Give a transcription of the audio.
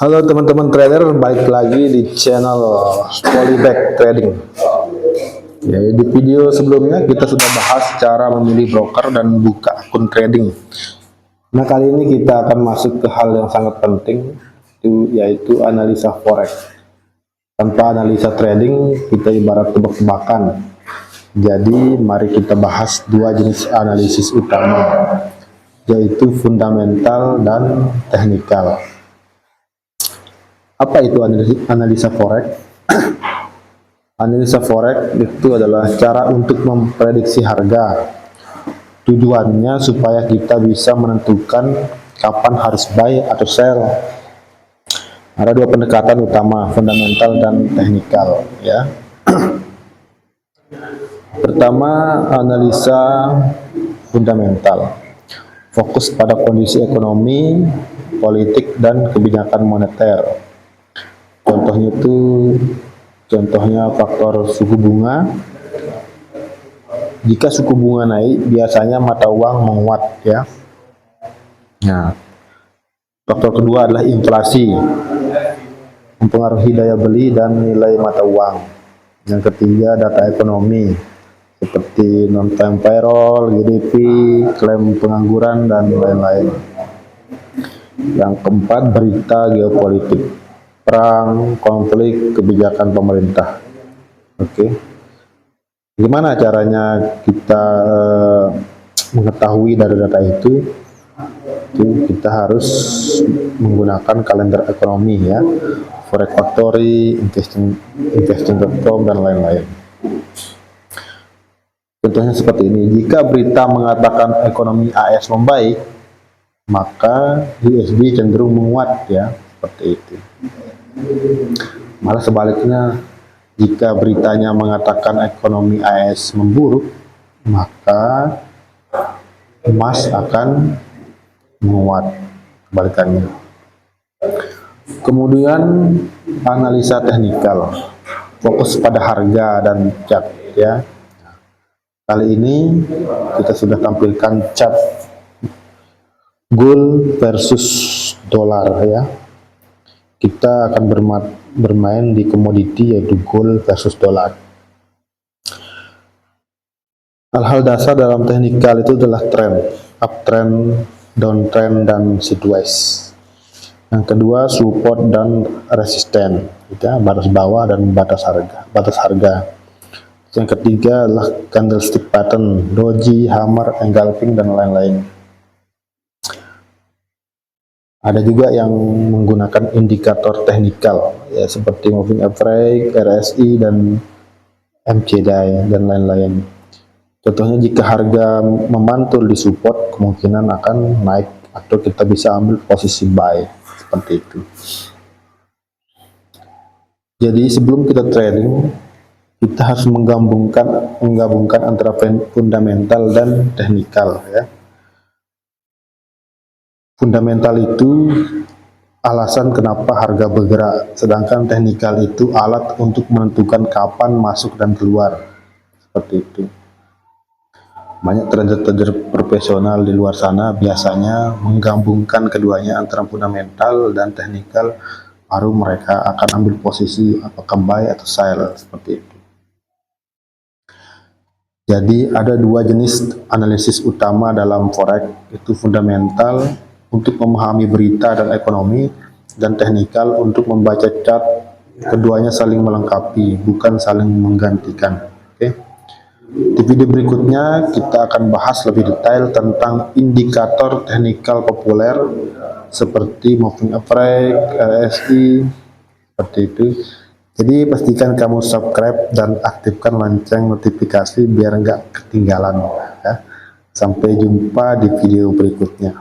Halo teman-teman trader, balik lagi di channel Polybag Trading. Ya, di video sebelumnya kita sudah bahas cara memilih broker dan buka akun trading. Nah, kali ini kita akan masuk ke hal yang sangat penting, yaitu analisa forex. Tanpa analisa trading, kita ibarat tebak-tebakan. Jadi, mari kita bahas dua jenis analisis utama, yaitu fundamental dan teknikal. Apa itu analisa forex? Analisa forex itu adalah cara untuk memprediksi harga. Tujuannya supaya kita bisa menentukan kapan harus buy atau sell. Ada dua pendekatan utama, fundamental dan teknikal, ya. Pertama, analisa fundamental. Fokus pada kondisi ekonomi, politik, dan kebijakan moneter. Contohnya faktor suku bunga. Jika suku bunga naik, biasanya mata uang menguat, ya. Nah, faktor kedua adalah inflasi, mempengaruhi daya beli dan nilai mata uang. Yang ketiga, data ekonomi seperti non-farm payroll, GDP, klaim pengangguran, dan lain-lain. Yang keempat, berita geopolitik, perang, konflik, kebijakan pemerintah. Oke. Gimana caranya kita mengetahui dari data itu? Kita harus menggunakan kalender ekonomi, ya, forex factory, investing.com, dan lain-lain. Contohnya seperti ini, jika berita mengatakan ekonomi AS membaik, maka USD cenderung menguat, ya, seperti itu. Malah sebaliknya, jika beritanya mengatakan ekonomi AS memburuk, maka emas akan menguat, kebalikannya. Kemudian analisa teknikal, fokus pada harga dan chart, ya. Kali ini kita sudah tampilkan chart gold versus dolar, ya. Kita akan bermain di komoditi, yaitu gold versus dolar. Hal-hal dasar dalam teknikal itu adalah trend, uptrend, downtrend, dan sideways. Yang kedua, support dan resisten, ya, batas bawah dan batas harga. Yang ketiga adalah candlestick pattern, doji, hammer, engulfing, dan lain-lain. Ada juga yang menggunakan indikator teknikal, ya, seperti moving average, RSI, dan MCD, dan lain-lain. Contohnya, jika harga memantul di support, kemungkinan akan naik atau kita bisa ambil posisi buy, seperti itu. Jadi sebelum kita trading, kita harus menggabungkan antara fundamental dan teknikal, ya. Fundamental itu alasan kenapa harga bergerak, sedangkan teknikal itu alat untuk menentukan kapan masuk dan keluar, seperti itu. Banyak trader-trader profesional di luar sana biasanya menggabungkan keduanya antara fundamental dan teknikal, baru mereka akan ambil posisi apakah buy atau sell, seperti itu. Jadi ada dua jenis analisis utama dalam forex, itu fundamental untuk memahami berita dan ekonomi, dan teknikal untuk membaca chart. Keduanya saling melengkapi, bukan saling menggantikan. Oke. Di video berikutnya kita akan bahas lebih detail tentang indikator teknikal populer seperti moving average, RSI, seperti itu. Jadi pastikan kamu subscribe dan aktifkan lonceng notifikasi biar nggak ketinggalan, ya. Sampai jumpa di video berikutnya.